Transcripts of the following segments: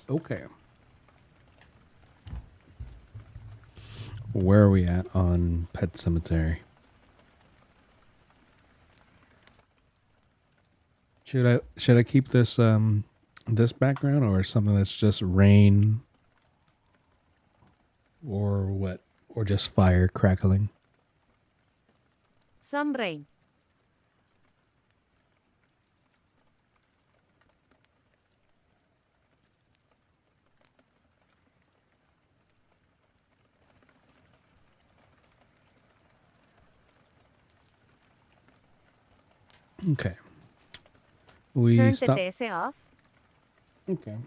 Okay. Where are we at on Pet Cemetery? Should I keep this background or something that's just rain or what? Or just fire crackling? Some rain. Okay. We Turn stop. Tetese off. Okay.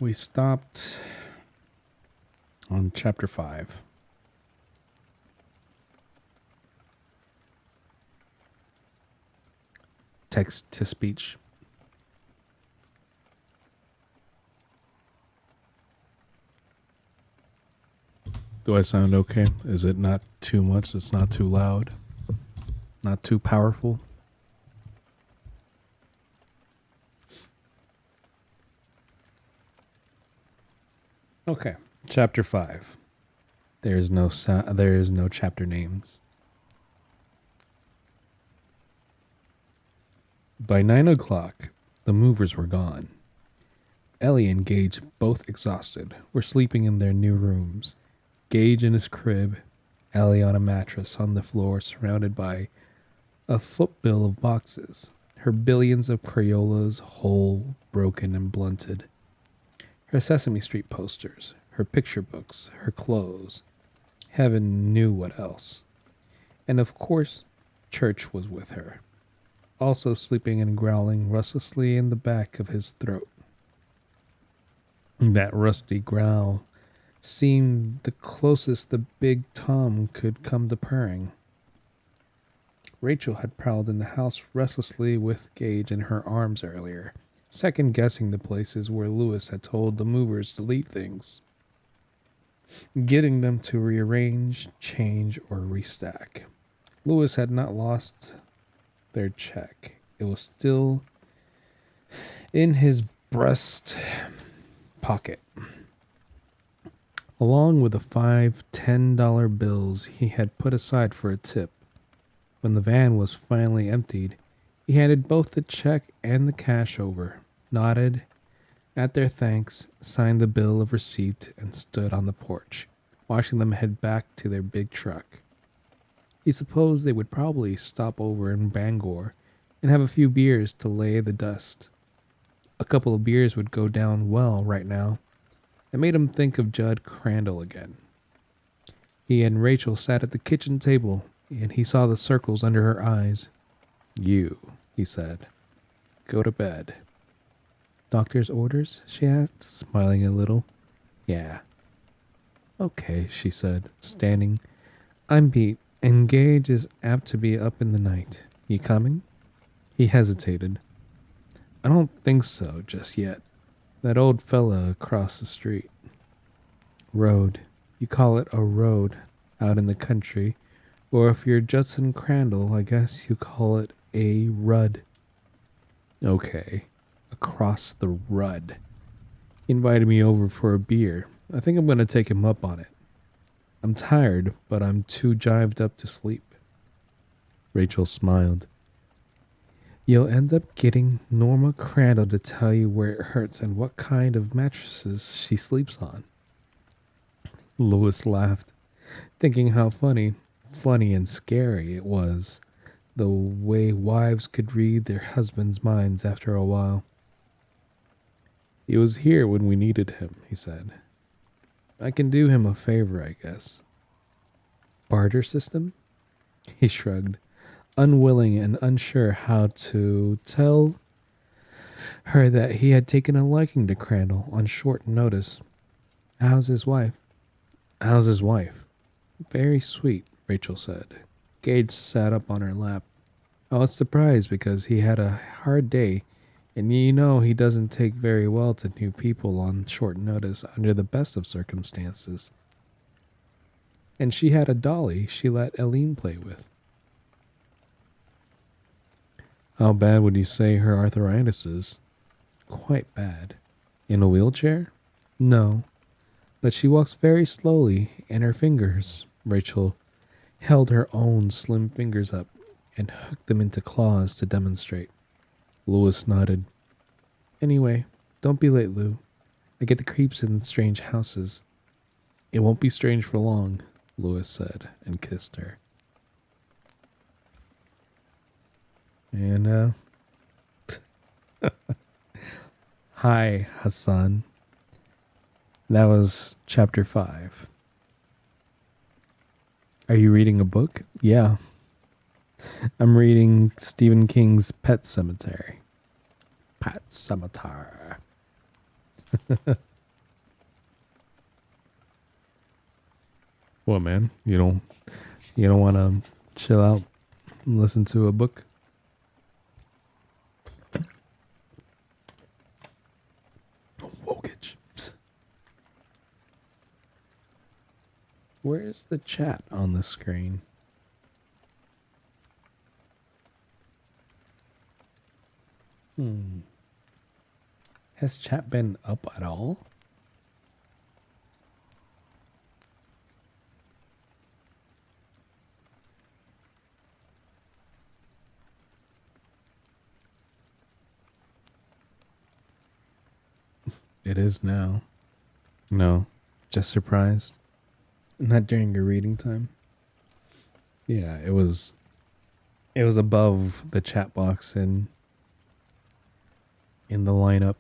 We stopped on chapter 5. Text to speech. Do I sound okay? Is it not too much? It's not too loud? Not too powerful? Okay. Chapter 5. There is no chapter names. By 9 o'clock, the movers were gone. Ellie and Gage, both exhausted, were sleeping in their new rooms. Gage in his crib, Ellie on a mattress on the floor surrounded by a footbill of boxes, her billions of Crayolas whole, broken, and blunted. Her Sesame Street posters, her picture books, her clothes. Heaven knew what else. And of course, Church was with her, also sleeping and growling restlessly in the back of his throat. That rusty growl seemed the closest the big Tom could come to purring. Rachel had prowled in the house restlessly with Gage in her arms earlier, second guessing the places where Lewis had told the movers to leave things, getting them to rearrange, change, or restack. Lewis had not lost their check. It was still in his breast pocket, along with the $5 $10 bills he had put aside for a tip. When the van was finally emptied, he handed both the check and the cash over, nodded at their thanks, signed the bill of receipt, and stood on the porch, watching them head back to their big truck. He supposed they would probably stop over in Bangor and have a few beers to lay the dust. A couple of beers would go down well right now. It made him think of Judd Crandall again. He and Rachel sat at the kitchen table, and he saw the circles under her eyes. You, he said, go to bed. Doctor's orders? She asked, smiling a little. Yeah. Okay, she said, standing. I'm beat, and Gage is apt to be up in the night. You coming? He hesitated. I don't think so just yet. That old fella across the street. Road. You call it a road out in the country. Or if you're Judson Crandall, I guess you call it a rud. Okay. Across the rud. He invited me over for a beer. I think I'm going to take him up on it. I'm tired, but I'm too jived up to sleep. Rachel smiled. You'll end up getting Norma Crandall to tell you where it hurts and what kind of mattresses she sleeps on. Louis laughed, thinking how funny and scary it was, the way wives could read their husbands' minds after a while. He was here when we needed him, he said. I can do him a favor, I guess. Barter system? He shrugged, unwilling and unsure how to tell her that he had taken a liking to Crandall on short notice. How's his wife? How's his wife? Very sweet, Rachel said. Gage sat up on her lap. I was surprised because he had a hard day, and you know he doesn't take very well to new people on short notice under the best of circumstances. And she had a dolly she let Eileen play with. How bad would you say her arthritis is? Quite bad. In a wheelchair? No, but she walks very slowly, and her fingers, Rachel held her own slim fingers up and hooked them into claws to demonstrate. Lewis nodded. Anyway, don't be late, Lou. I get the creeps in strange houses. It won't be strange for long, Lewis said and kissed her. And, hi, Hassan. That was chapter 5. Are you reading a book? Yeah. I'm reading Stephen King's Pet Cemetery. Pet Cemetery. What, man? You don't want to chill out and listen to a book? Wokage. Where's the chat on the screen? Has chat been up at all? It is now. No, just surprised. Not during your reading time. Yeah, it was. It was above the chat box in the lineup.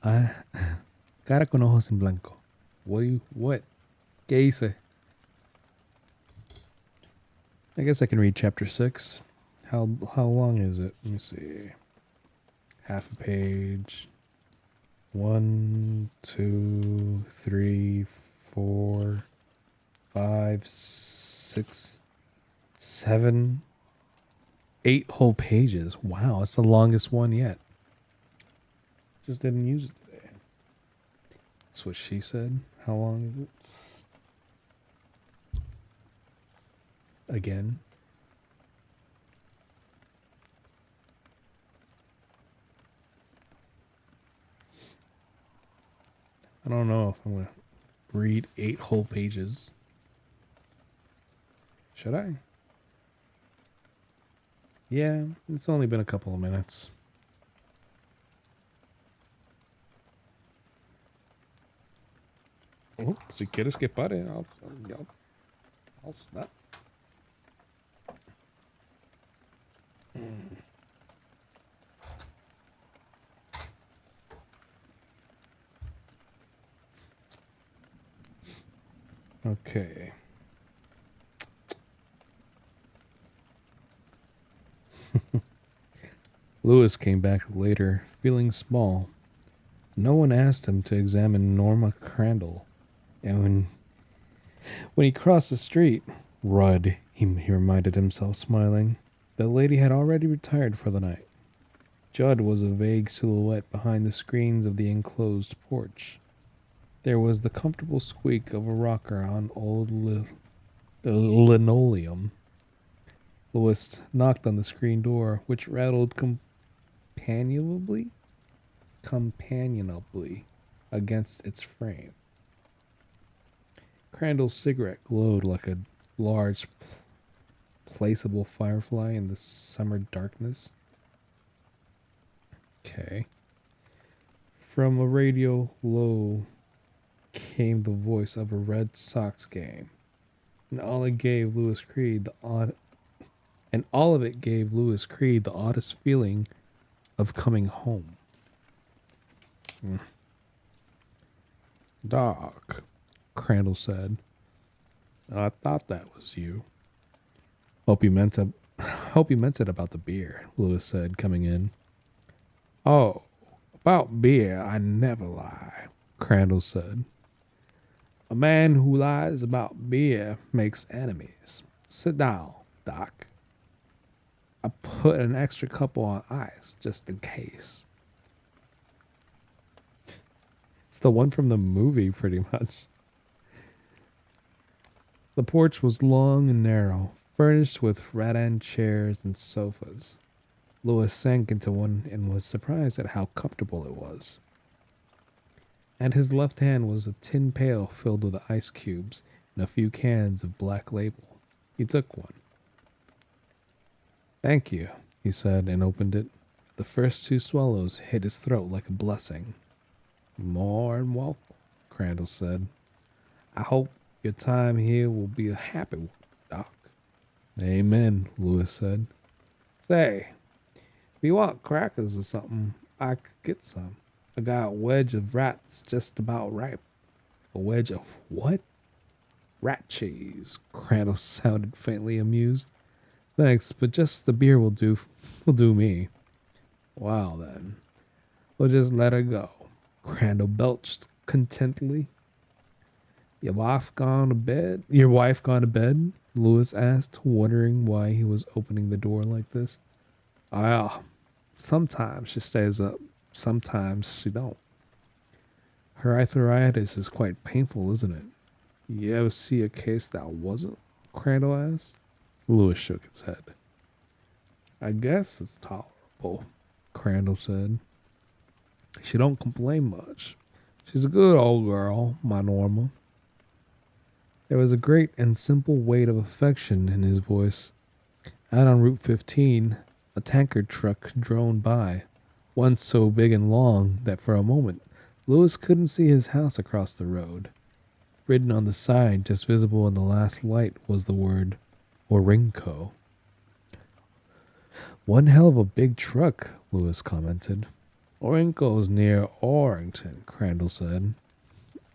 Ah, cara con ojos en blanco. What? ¿Qué hice? I guess I can read chapter 6. How long is it? Let me see. Half a page. 1, 2, 3, 4, 5, 6, 7, 8 whole pages. Wow, it's the longest one yet. Just didn't use it today. That's what she said. How long is it? Again. I don't know if I'm going to read 8 whole pages. Should I? Yeah, it's only been a couple of minutes. Oh, si quieres que pare, I'll snap. Okay. Lewis came back later, feeling small. No one asked him to examine Norma Crandall, and when he crossed the street, Rudd, he reminded himself, smiling, the lady had already retired for the night. Judd was a vague silhouette behind the screens of the enclosed porch. There was the comfortable squeak of a rocker on old linoleum. Lewis knocked on the screen door, which rattled companionably against its frame. Crandall's cigarette glowed like a large, placeable firefly in the summer darkness. Okay. From a radio low came the voice of a Red Sox game, and all it gave Lewis Creed the oddest feeling of coming home. Doc, Crandall said. I thought that was you. Hope you meant it about the beer, Lewis said, coming in. Oh, about beer, I never lie, Crandall said. A man who lies about beer makes enemies. Sit down, Doc. I put an extra couple on ice just in case. the one from the movie, pretty much. The porch was long and narrow, furnished with rattan chairs and sofas. Lewis sank into one and was surprised at how comfortable it was. At his left hand was a tin pail filled with ice cubes and a few cans of Black Label. He took one. Thank you, he said and opened it. The first two swallows hit his throat like a blessing. More than welcome, Crandall said. I hope your time here will be a happy one, Doc. Amen, Lewis said. Say, if you want crackers or something, I could get some. I got a wedge of rats just about ripe. A wedge of what? Rat cheese. Crandall sounded faintly amused. Thanks, but just the beer will do me. Well then, we'll just let her go. Crandall belched contentedly. Your wife gone to bed? Your wife gone to bed? Lewis asked, wondering why he was opening the door like this. Well, sometimes she stays up, sometimes she don't. Her arthritis is quite painful, isn't it? You ever see a case that wasn't? Crandall asked. Lewis shook his head. I guess it's tolerable, Crandall said. She don't complain much. She's a good old girl, my Norma. There was a great and simple weight of affection in his voice. Out on Route 15, a tanker truck droned by, one so big and long that for a moment Lewis couldn't see his house across the road. Written on the side, just visible in the last light, was the word Orinco. One hell of a big truck, Lewis commented. Orinco's near Orrington, Crandall said.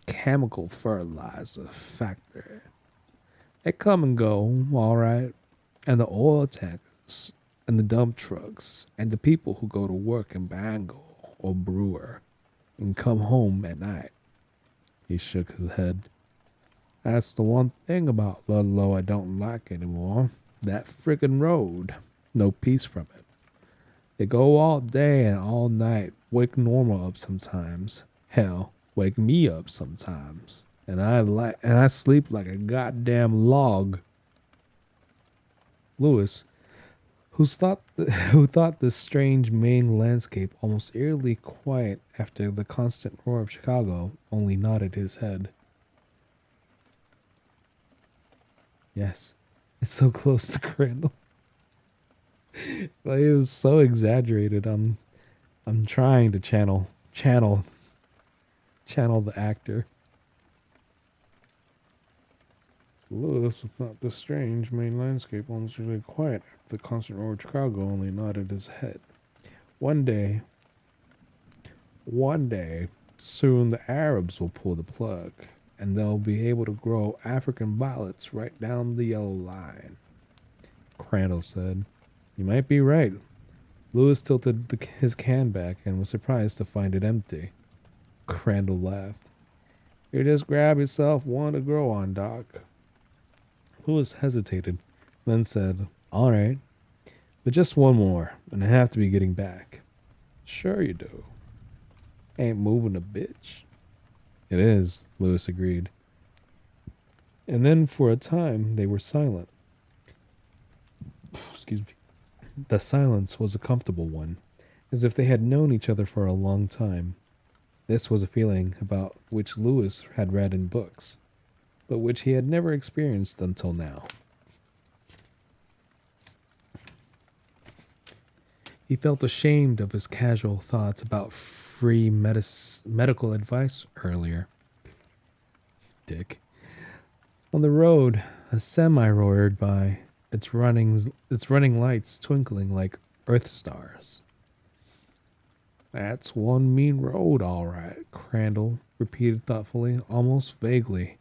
Chemical fertilizer factory. They come and go, all right. And the oil tankers, and the dump trucks, and the people who go to work in Bangor or Brewer and come home at night. He shook his head. That's the one thing about Ludlow I don't like anymore. That frickin' road. No peace from it. They go all day and all night, wake Norma up sometimes. Hell, wake me up sometimes. And I sleep like a goddamn log. Lewis, who thought this strange Maine landscape almost eerily quiet after the constant roar of Chicago, only nodded his head. Yes, it's so close to Crandall. Like, it was so exaggerated. I'm trying to channel the actor. Lewis, it's not this strange Maine landscape almost really quiet. The constant roar of Chicago only nodded his head. One day, soon the Arabs will pull the plug, and they'll be able to grow African violets right down the yellow line. Crandall said. You might be right. Lewis tilted his can back and was surprised to find it empty. Crandall laughed. You just grab yourself one to grow on, Doc. Lewis hesitated, then said, All right, but just one more, and I have to be getting back. Sure you do. Ain't moving a bitch. It is, Lewis agreed. And then for a time they were silent. Excuse me. The silence was a comfortable one, as if they had known each other for a long time. This was a feeling about which Lewis had read in books, but which he had never experienced until now. He felt ashamed of his casual thoughts about free medical advice earlier. Dick. On the road, a semi roared by, its running lights twinkling like earth stars. That's one mean road, all right, Crandall repeated thoughtfully, almost vaguely,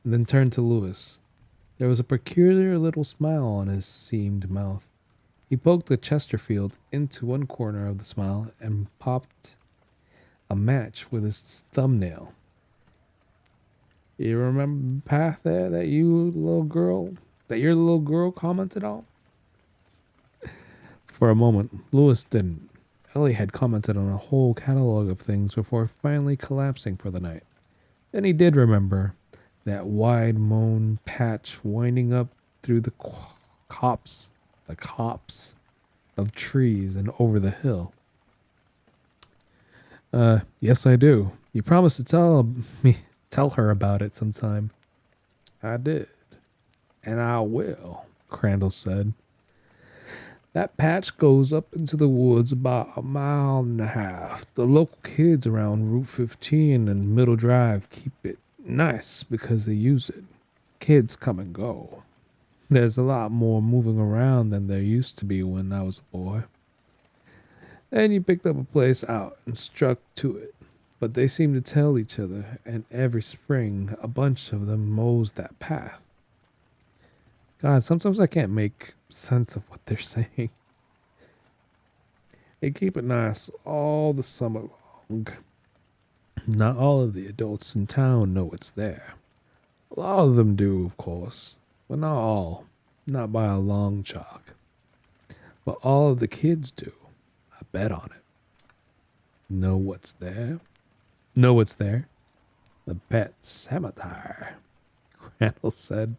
and then turned to Lewis. There was a peculiar little smile on his seamed mouth. He poked the Chesterfield into one corner of the smile and popped a match with his thumbnail. You remember the path there that your little girl commented on? For a moment, Lewis didn't. Ellie had commented on a whole catalog of things before finally collapsing for the night. Then he did remember that wide mown patch winding up through the copse of trees and over the hill. Yes, I do. You promised to tell her about it sometime. I did, and I will, Crandall said. That patch goes up into the woods about a mile and a half. The local kids around Route 15 and Middle Drive keep it nice because they use it. Kids come and go. There's a lot more moving around than there used to be when I was a boy. Then you picked up a place out and struck to it. But they seem to tell each other, and every spring a bunch of them mows that path. God, sometimes I can't make sense of what they're saying. They keep it nice all the summer long. Not all of the adults in town know it's there. A lot of them do, of course, but not all. Not by a long chalk. But all of the kids do. I bet on it. Know what's there? Know what's there? The pet cemetery, Crandall said.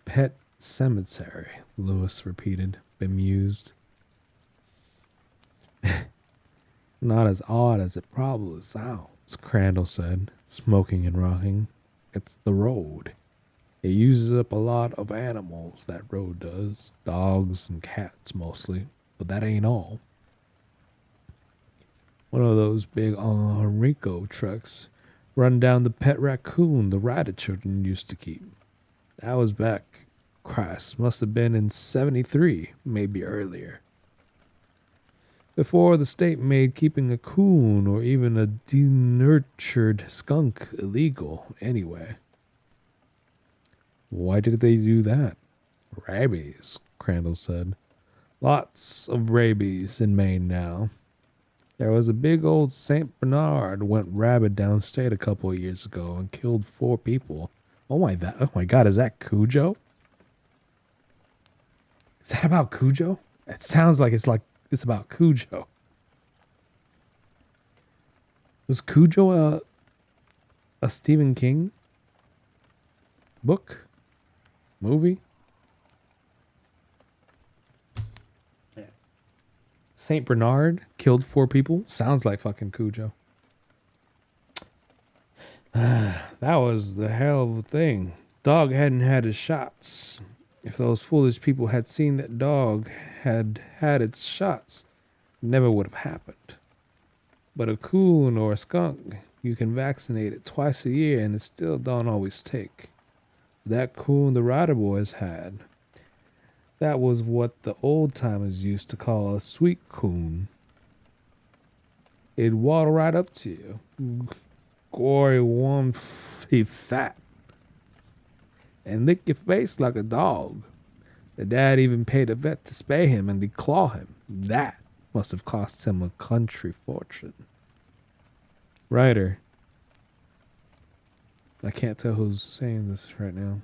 Pet cemetery, Lewis repeated, bemused. Not as odd as it probably sounds, Crandall said, smoking and rocking. It's the road. It uses up a lot of animals, that road does. Dogs and cats mostly, but that ain't all. One of those big Enrico trucks run down the pet raccoon the Ryder children used to keep. That was back, Christ, must have been in 73, maybe earlier. Before the state made keeping a coon or even a denatured skunk illegal, anyway. Why did they do that? Rabies, Crandall said. Lots of rabies in Maine now. There was a big old St. Bernard went rabid downstate a couple of years ago and killed 4 people. Oh my God, is that Cujo? Is that about Cujo? It sounds like it's about Cujo. Was Cujo a Stephen King book? Movie? Yeah. St. Bernard killed 4 people? Sounds like fucking Cujo. That was the hell of a thing. Dog hadn't had his shots. If those foolish people had seen that dog had had its shots, it never would have happened. But a coon or a skunk, you can vaccinate it twice a year and it still don't always take. That coon the Ryder boys had, that was what the old timers used to call a sweet coon. It'd waddle right up to you, gory, warm, fat, and lick your face like a dog. The dad even paid a vet to spay him and declaw him. That must have cost him a country fortune. Ryder. I can't tell who's saying this right now.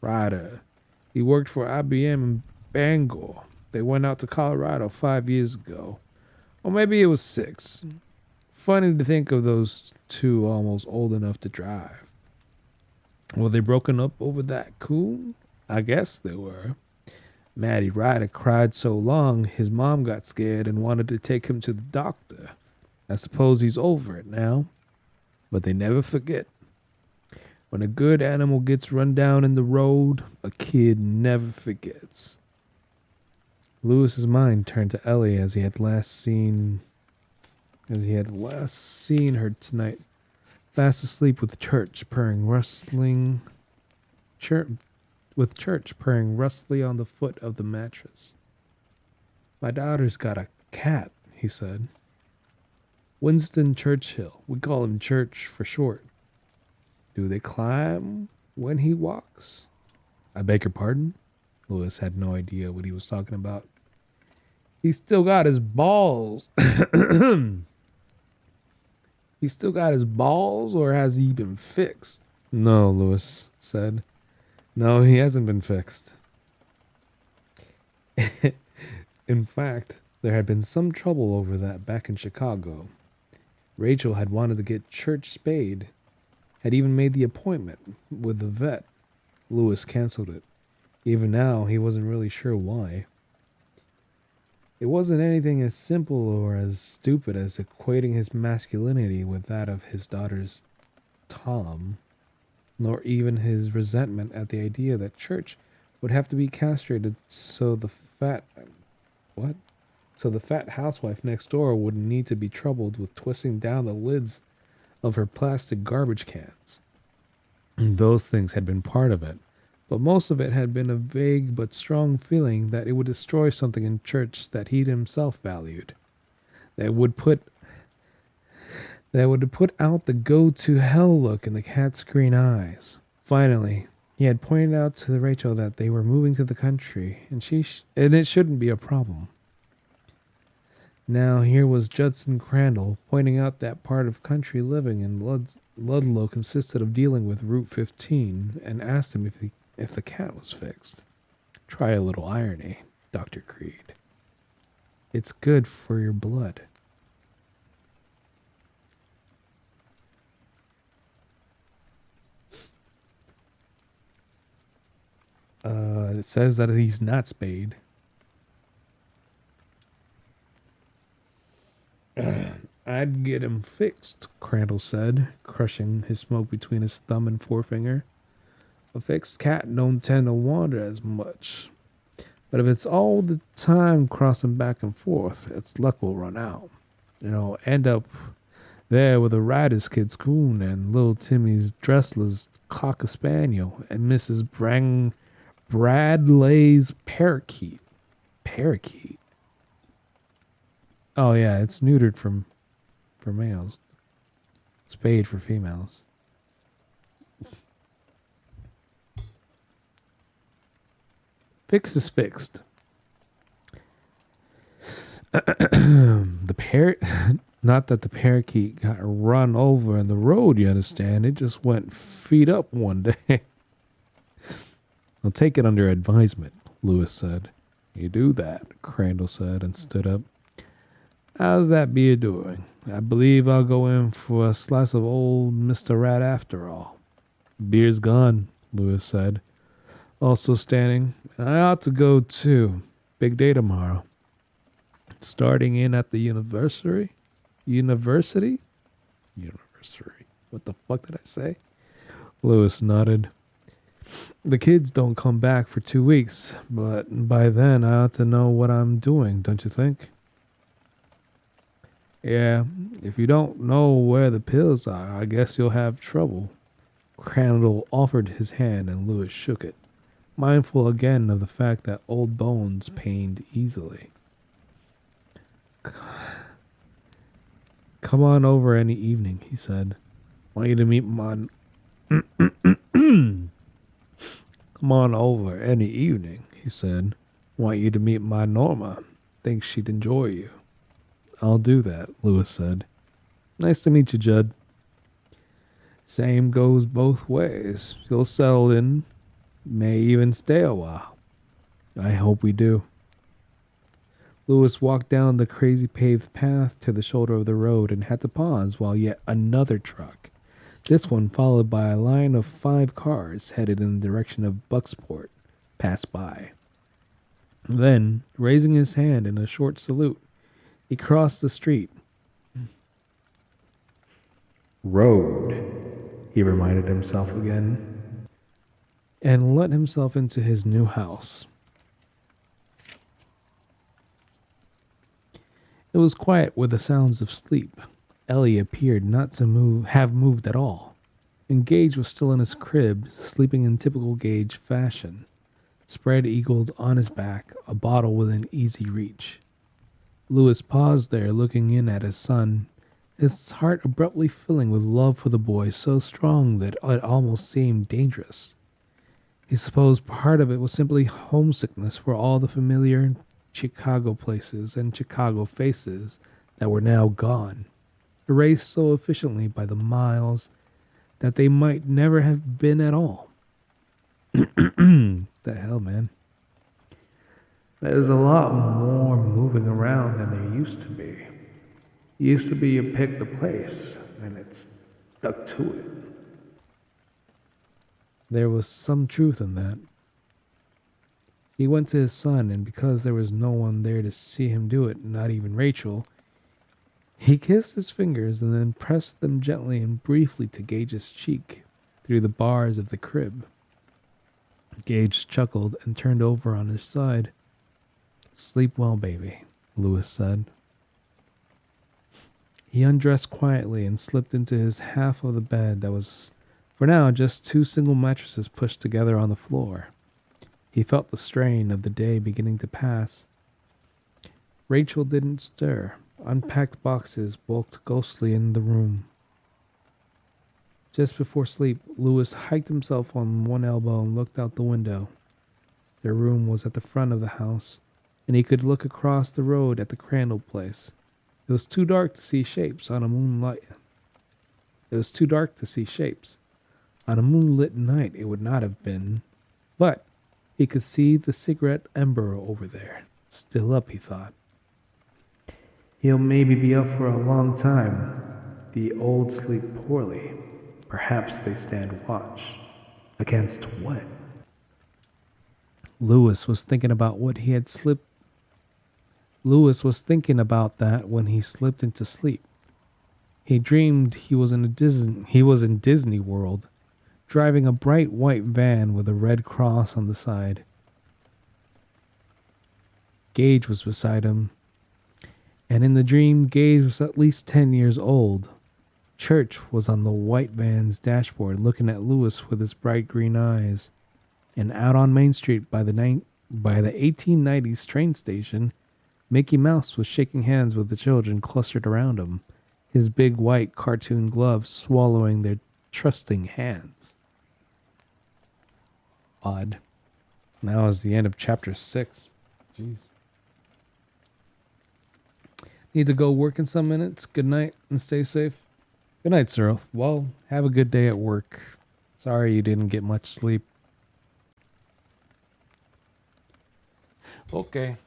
Ryder. He worked for IBM in Bangor. They went out to Colorado 5 years ago. Or maybe it was 6. Funny to think of those two almost old enough to drive. Were they broken up over that coon? I guess they were. Matty Ryder cried so long his mom got scared and wanted to take him to the doctor. I suppose he's over it now. But they never forget. When a good animal gets run down in the road, a kid never forgets. Lewis's mind turned to Ellie as he had last seen her tonight, fast asleep with church purring rustling rustly on the foot of the mattress. My daughter's got a cat, he said. Winston Churchill. We call him Church for short. Do they climb when he walks? I beg your pardon? Lewis had no idea what he was talking about. He's still got his balls. He's still got his balls, or has he been fixed? No, Lewis said. No, he hasn't been fixed. In fact, There had been some trouble over that back in Chicago. Rachel had wanted to get church spayed, had even made the appointment with the vet. Lewis canceled it. Even now, he wasn't really sure why. It wasn't anything as simple or as stupid as equating his masculinity with that of his daughter's Tom, nor even his resentment at the idea that church would have to be castrated what? So the fat housewife next door wouldn't need to be troubled with twisting down the lids of her plastic garbage cans. Those things had been part of it, but most of it had been a vague but strong feeling that it would destroy something in church that he himself valued, that would put out the go to hell look in the cat's green eyes. Finally, he had pointed out to Rachel that they were moving to the country, and it shouldn't be a problem. Now here was Judson Crandall pointing out that part of country living in Ludlow consisted of dealing with Route 15, and asked him if the cat was fixed. Try a little irony, Dr. Creed. It's good for your blood. It says that he's not spayed. I'd get him fixed, Crandall said, crushing his smoke between his thumb and forefinger. A fixed cat don't tend to wander as much. But if it's all the time crossing back and forth, its luck will run out. End up there with a rider's kid's coon and little Timmy's Dressler's cocker spaniel and Mrs. Bradley's parakeet. Parakeet. Oh yeah, it's neutered for males. Spayed for females. Fix is fixed. The parrot, not that the parakeet got run over in the road, you understand. It just went feet up one day. I'll take it under advisement, Lewis said. You do that, Crandall said, and stood up. How's that beer doing? I believe I'll go in for a slice of old Mr. Rat after all. Beer's gone, Lewis said, also standing. I ought to go too. Big day tomorrow. Starting in at the university? University? University. What the fuck did I say? Lewis nodded. The kids don't come back for 2 weeks, but by then I ought to know what I'm doing, don't you think? Yeah, if you don't know where the pills are, I guess you'll have trouble. Crandall offered his hand and Lewis shook it, mindful again of the fact that old bones pained easily. Come on over any evening, he said. Want you to meet my... Come on over any evening, he said. Want you to meet my Norma. Think she'd enjoy you. I'll do that, Lewis said. Nice to meet you, Judd. Same goes both ways. You'll settle in, may even stay a while. I hope we do. Lewis walked down the crazy paved path to the shoulder of the road and had to pause while yet another truck, this one followed by a line of 5 cars headed in the direction of Bucksport, passed by. Then, raising his hand in a short salute, he crossed the street. Road, he reminded himself again, and let himself into his new house. It was quiet with the sounds of sleep. Ellie appeared not to have moved at all, and Gage was still in his crib, sleeping in typical Gage fashion, spread-eagled on his back, a bottle within easy reach. Lewis paused there, looking in at his son, his heart abruptly filling with love for the boy so strong that it almost seemed dangerous. He supposed part of it was simply homesickness for all the familiar Chicago places and Chicago faces that were now gone, erased so efficiently by the miles that they might never have been at all. The hell, man? There's a lot more moving around than there used to be. It used to be you picked a place, and it's stuck to it. There was some truth in that. He went to his son, and because there was no one there to see him do it, not even Rachel, he kissed his fingers and then pressed them gently and briefly to Gage's cheek through the bars of the crib. Gage chuckled and turned over on his side. Sleep well, baby, Lewis said. He undressed quietly and slipped into his half of the bed that was, for now, just two single mattresses pushed together on the floor. He felt the strain of the day beginning to pass. Rachel didn't stir. Unpacked boxes bulked ghostly in the room. Just before sleep, Lewis hiked himself on one elbow and looked out the window. Their room was at the front of the house, and he could look across the road at the Crandall place. It was too dark to see shapes on a moonlight. It was too dark to see shapes. On a moonlit night, it would not have been. But he could see the cigarette ember over there. Still up, he thought. He'll maybe be up for a long time. The old sleep poorly. Perhaps they stand watch. Against what? Lewis was thinking about what he had slipped. Lewis was thinking about that when he slipped into sleep. He dreamed he was in Disney World, driving a bright white van with a red cross on the side. Gage was beside him, and in the dream Gage was at least 10 years old. Church was on the white van's dashboard looking at Lewis with his bright green eyes. And out on Main Street by the 1890s train station, Mickey Mouse was shaking hands with the children clustered around him, his big white cartoon gloves swallowing their trusting hands. Odd. Now is the end of chapter 6. Jeez. Need to go work in some minutes. Good night and stay safe. Good night, Cyril. Well, have a good day at work. Sorry you didn't get much sleep. Okay.